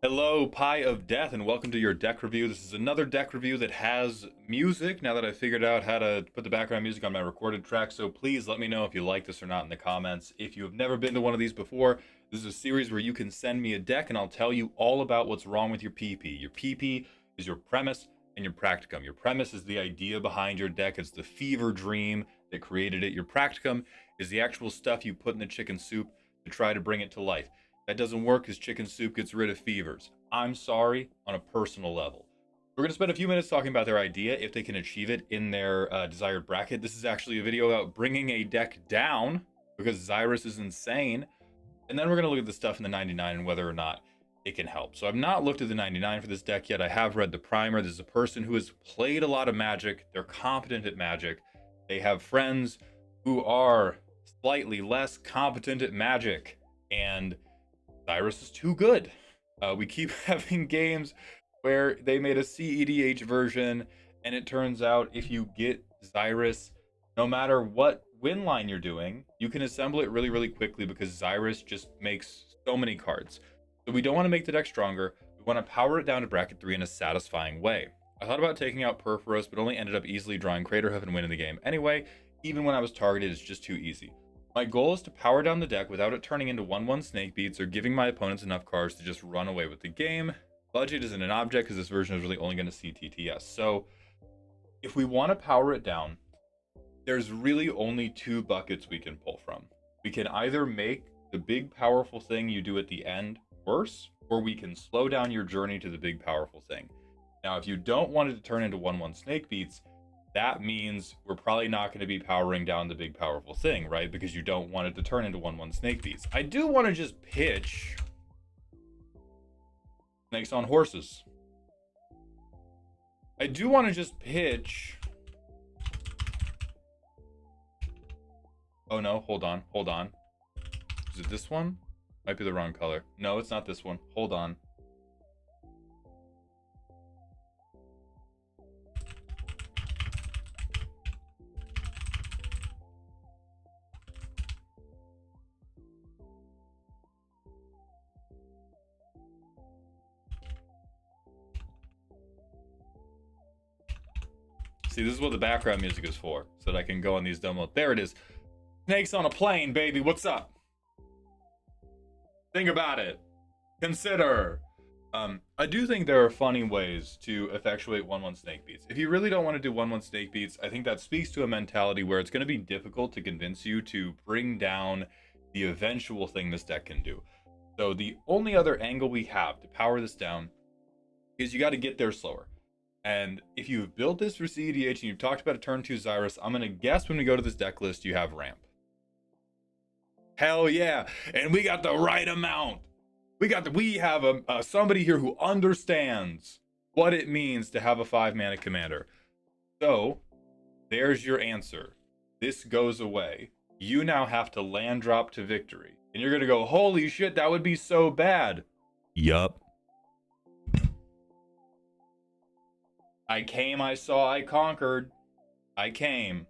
Hello, Pie of Death, and welcome to your deck review. This is another deck review that has music, now that I've figured out how to put the background music on my recorded track, so please let me know if you like this or not in the comments. If you have never been to one of these before, this is a series where you can send me a deck and I'll tell you all about what's wrong with your PP. Your PP is your premise and your practicum. Your premise is the idea behind your deck. It's the fever dream that created it. Your practicum is the actual stuff you put in the chicken soup to try to bring it to life. That doesn't work because chicken soup gets rid of fevers. I'm sorry on a personal level. We're going to spend a few minutes talking about their idea, if they can achieve it in their desired bracket. This is actually a video about bringing a deck down because Xyris is insane. And then we're going to look at the stuff in the 99 and whether or not it can help. So I've not looked at the 99 for this deck yet. I have read the primer. This is a person who has played a lot of Magic. They're competent at Magic. They have friends who are slightly less competent at Magic. And Xyris is too good. We keep having games where they made a CEDH version, and it turns out if you get Xyris, no matter what win line you're doing, you can assemble it really, really quickly because Xyris just makes so many cards. So we don't want to make the deck stronger. We want to power it down to bracket 3 in a satisfying way. I thought about taking out Perforos, but only ended up easily drawing Craterhoof and winning the game. Anyway, even when I was targeted, it's just too easy. My goal is to power down the deck without it turning into 1-1 snake beats or giving my opponents enough cards to just run away with the game. Budget isn't an object because this version is really only going to see TTS. So if we want to power it down, there's really only two buckets we can pull from. We can either make the big powerful thing you do at the end worse, or we can slow down your journey to the big powerful thing. Now, if you don't want it to turn into 1-1 snake beats, that means we're probably not going to be powering down the big powerful thing, right? Because you don't want it to turn into 1-1 snake beats. I do want to just pitch snakes on horses. I do want to just pitch. Oh no, hold on. Is it this one? Might be the wrong color. No, it's not this one. Hold on. See, this is what the background music is for, so that I can go on these demo. There it is. Snakes on a plane, baby. What's up? Think about it. Consider. I do think there are funny ways to effectuate 1-1 snake beats. If you really don't want to do 1-1 snake beats, I think that speaks to a mentality where it's going to be difficult to convince you to bring down the eventual thing this deck can do. So the only other angle we have to power this down is you got to get there slower. And if you've built this for CEDH and you've talked about a turn 2 Xyris, I'm going to guess when we go to this deck list, you have ramp. Hell yeah. And we got the right amount. We have somebody here who understands what it means to have a 5-mana commander. So there's your answer. This goes away. You now have to land drop to victory. And you're going to go, holy shit, that would be so bad. Yup. I came, I saw, I conquered. I came.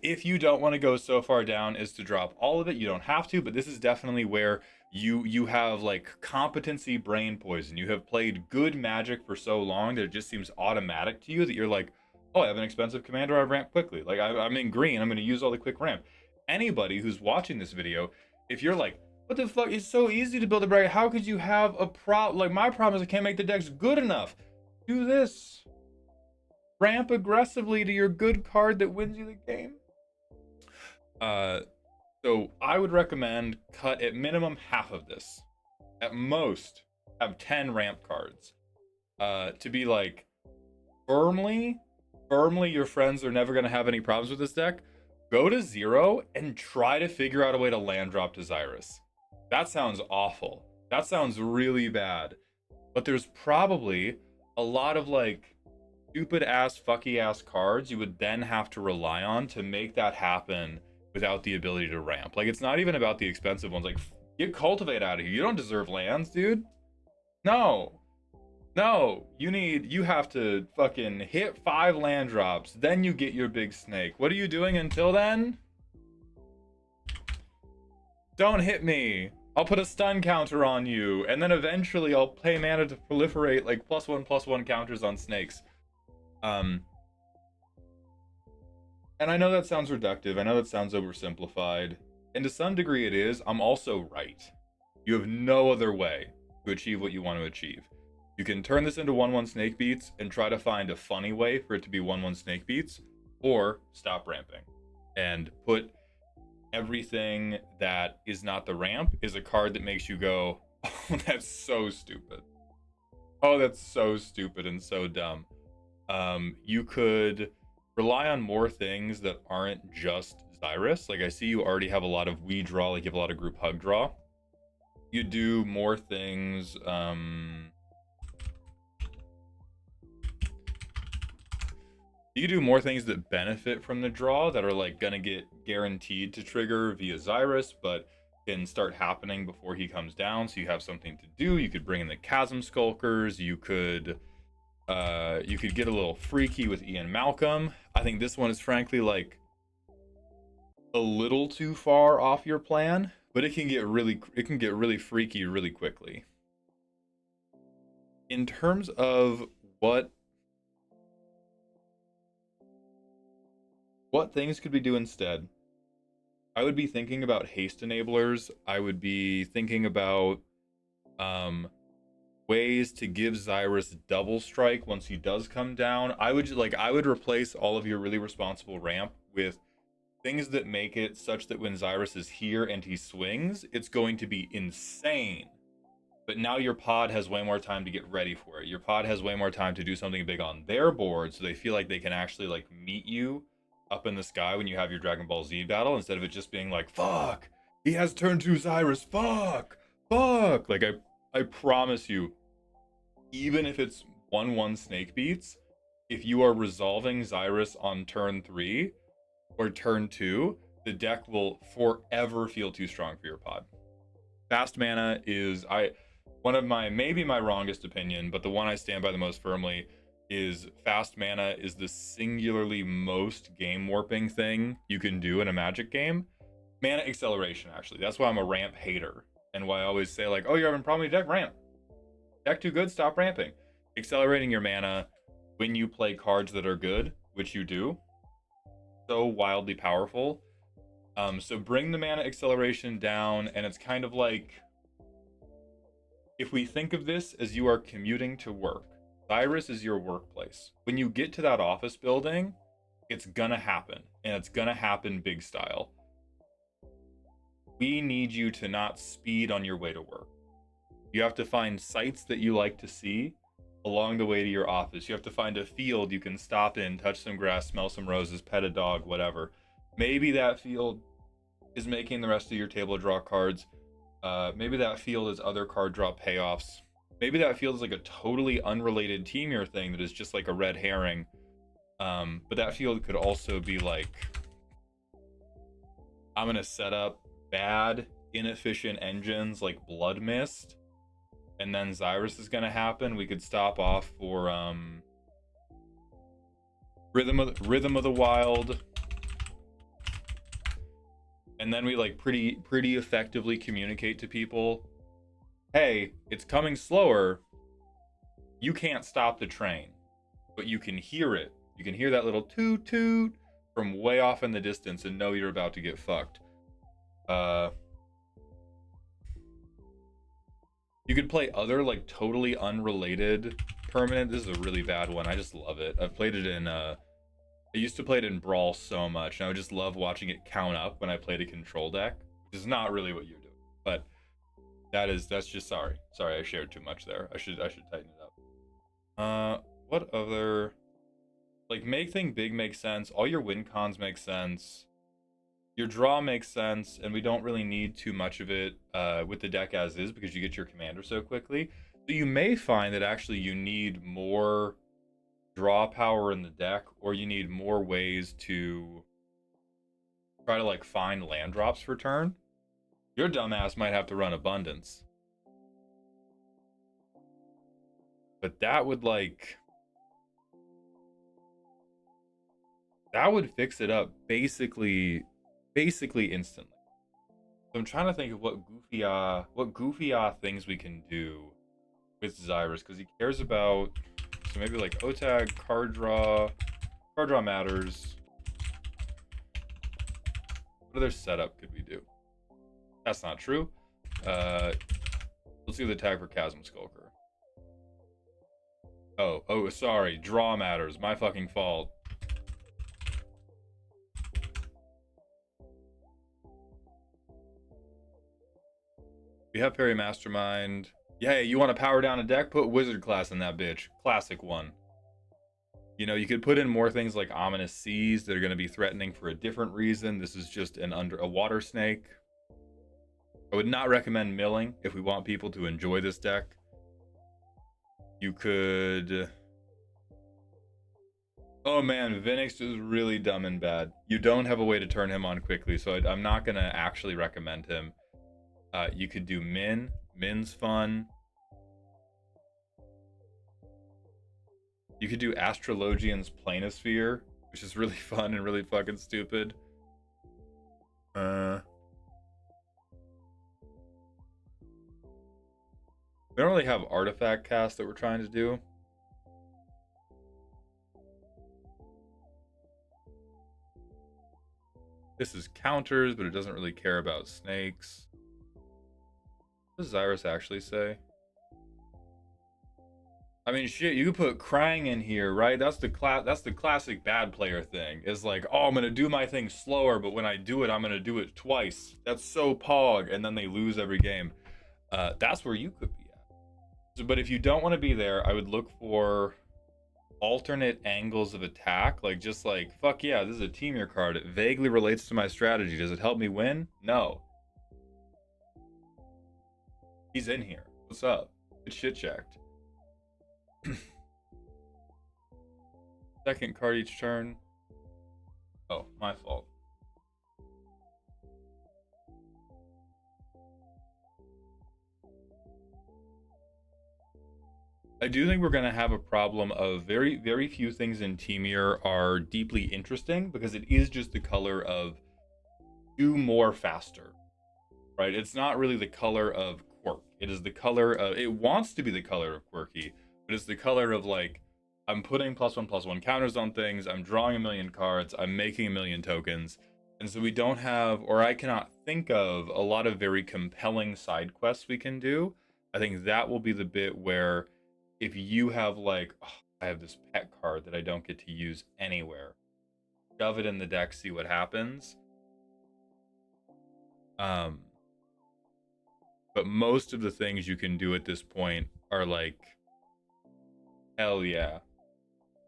If you don't want to go so far down as to drop all of it, you don't have to, but this is definitely where you have like competency brain poison. You have played good Magic for so long that it just seems automatic to you that you're like, oh, I have an expensive commander, I ramp quickly. Like I'm in green, I'm going to use all the quick ramp. Anybody who's watching this video, if you're like, what the fuck, it's so easy to build a bracket, how could you have a problem? Like my problem is I can't make the decks good enough. Do this. Ramp aggressively to your good card that wins you the game. So I would recommend cut at minimum half of this. At most, have 10 ramp cards. To be like, firmly, your friends are never going to have any problems with this deck. Go to 0 and try to figure out a way to land drop to Xyris. That sounds awful. That sounds really bad. But there's probably a lot of like stupid ass fucky ass cards you would then have to rely on to make that happen without the ability to ramp. Like it's not even about the expensive ones. Like get Cultivate out of here. You don't deserve lands, dude. No, you have to fucking hit 5 land drops, then you get your big snake. What are you doing until then? Don't hit me. I'll put a stun counter on you, and then eventually I'll pay mana to proliferate like +1/+1 counters on snakes. Um, and I know that sounds reductive. I know that sounds oversimplified. And to some degree it is. I'm also right. You have no other way to achieve what you want to achieve. You can turn this into 1/1 snake beats and try to find a funny way for it to be 1/1 snake beats, or stop ramping and put everything that is not the ramp is a card that makes you go, oh, that's so stupid. Oh, that's so stupid and so dumb. You could rely on more things that aren't just Xyris. Like I see you already have a lot of we draw, like you have a lot of group hug draw. You do more things. You do more things that benefit from the draw that are like gonna get guaranteed to trigger via Xyris, but can start happening before he comes down. So you have something to do. You could bring in the Chasm Skulkers. You could get a little freaky with Ian Malcolm. I think this one is frankly like a little too far off your plan, but it can get really freaky really quickly. In terms of what things could we do instead, I would be thinking about haste enablers. I would be thinking about ways to give Xyris double strike once he does come down. I would replace all of your really responsible ramp with things that make it such that when Xyris is here and he swings, it's going to be insane. But now your pod has way more time to get ready for it. Your pod has way more time to do something big on their board, so they feel like they can actually like meet you up in the sky when you have your Dragon Ball Z battle, instead of it just being like, fuck, he has turn 2 Xyris, fuck. Like I promise you, even if it's 1/1 snake beats, if you are resolving Xyris on turn 3 or turn 2, the deck will forever feel too strong for your pod. Fast mana is one of my, maybe my wrongest opinion, but the one I stand by the most firmly is fast mana is the singularly most game warping thing you can do in a Magic game. Mana acceleration, actually. That's why I'm a ramp hater, and why I always say like, oh, you're having a problem with your deck, ramp. Deck too good, stop ramping. Accelerating your mana when you play cards that are good, which you do, so wildly powerful. So bring the mana acceleration down, and it's kind of like, if we think of this as you are commuting to work, Xyris is your workplace. When you get to that office building, it's gonna happen, and it's gonna happen big style. We need you to not speed on your way to work. You have to find sights that you like to see along the way to your office. You have to find a field you can stop in, touch some grass, smell some roses, pet a dog, whatever. Maybe that field is making the rest of your table draw cards. Maybe that field is other card draw payoffs. Maybe that field is like a totally unrelated Teamur thing that is just like a red herring. But that field could also be like, I'm gonna set up bad, inefficient engines like Blood Mist, and then Xyris is gonna happen. We could stop off for Rhythm of the Wild, and then we like pretty effectively communicate to people, hey, it's coming slower. You can't stop the train, but you can hear it. You can hear that little toot toot from way off in the distance and know you're about to get fucked. You could play other like totally unrelated permanent. This is a really bad one. I just love it. I've played it in I used to play it in Brawl so much, and I would just love watching it count up when I played a control deck, which is not really what you're doing. But that's just sorry. I shared too much there. I should tighten it up. What other, like, make thing big makes sense. All your win cons make sense. Your draw makes sense, and we don't really need too much of it with the deck as is, because you get your commander so quickly. So you may find that actually you need more draw power in the deck, or you need more ways to try to like find land drops for turn. Your dumbass might have to run abundance, but that would fix it up basically instantly. I'm trying to think of what goofy things we can do with Xyris, because he cares about, so maybe like OTAG, card draw matters. What other setup could we do? That's not true. Let's do the tag for Chasm Skulker. Oh, sorry. Draw matters. My fucking fault. We have Perry Mastermind. Yeah, you want to power down a deck? Put Wizard class in that bitch. Classic one. You know, you could put in more things like Ominous Seas that are going to be threatening for a different reason. This is just a water snake. I would not recommend milling if we want people to enjoy this deck. You could... Oh man, Vinix is really dumb and bad. You don't have a way to turn him on quickly, so I'm not going to actually recommend him. You could do Min. Min's fun. You could do Astrologian's Planisphere, which is really fun and really fucking stupid. We don't really have artifact cast that we're trying to do. This is counters, but it doesn't really care about snakes. What does Xyris actually say? I mean, shit, you could put Krang in here, right? That's the classic bad player thing. Is like, oh, I'm gonna do my thing slower, but when I do it, I'm gonna do it twice. That's so pog, and then they lose every game. That's where you could be at. So, but if you don't want to be there, I would look for alternate angles of attack. Like, just like, fuck yeah, this is a Teamur card. It vaguely relates to my strategy. Does it help me win? No. He's in here. What's up? Good shit checked. Second card each turn. Oh, my fault. I do think we're going to have a problem of very, very few things in Teamur are deeply interesting because it is just the color of do more faster, right? It's not really the color of quirk. It is the color of, it wants to be the color of quirky, but it's the color of like, I'm putting +1/+1 counters on things, I'm drawing a million cards, I'm making a million tokens. And so we don't have, or I cannot think of, a lot of very compelling side quests we can do. I think that will be the bit where if you have like, oh, I have this pet card that I don't get to use anywhere, shove it in the deck, see what happens. But most of the things you can do at this point are like, hell yeah.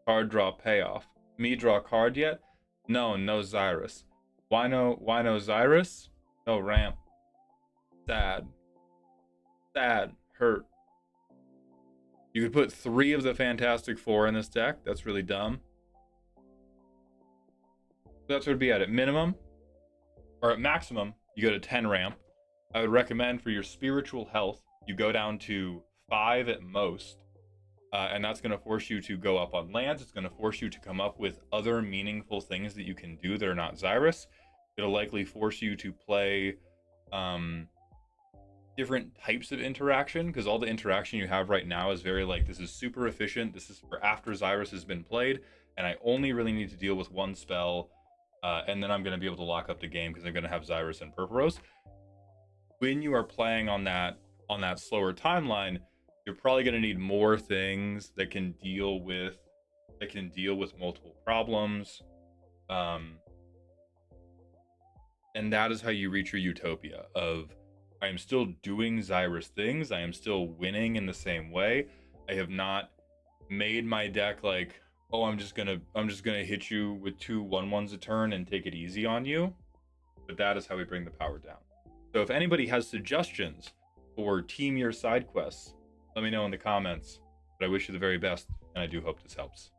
Card draw payoff. Me draw card yet? No Xyris. Why no Xyris? No ramp. Sad. Hurt. You could put 3 of the Fantastic Four in this deck. That's really dumb. That's what it'd be at minimum. Or at maximum, you go to 10 ramp. I would recommend for your spiritual health, you go down to 5 at most. And that's going to force you to go up on lands. It's going to force you to come up with other meaningful things that you can do that are not Xyris. It'll likely force you to play different types of interaction, because all the interaction you have right now is very like, this is super efficient. This is for after Xyris has been played, and I only really need to deal with one spell, and then I'm going to be able to lock up the game because I'm going to have Xyris and Purpurose. When you are playing on that slower timeline, you're probably going to need more things that can deal with multiple problems, and that is how you reach your utopia of, I am still doing Xyris things, I am still winning in the same way. I have not made my deck like, oh, I'm just gonna hit you with 2 1/1s a turn and take it easy on you. But that is how we bring the power down. So if anybody has suggestions for Teamur side quests, let me know in the comments. But I wish you the very best, and I do hope this helps.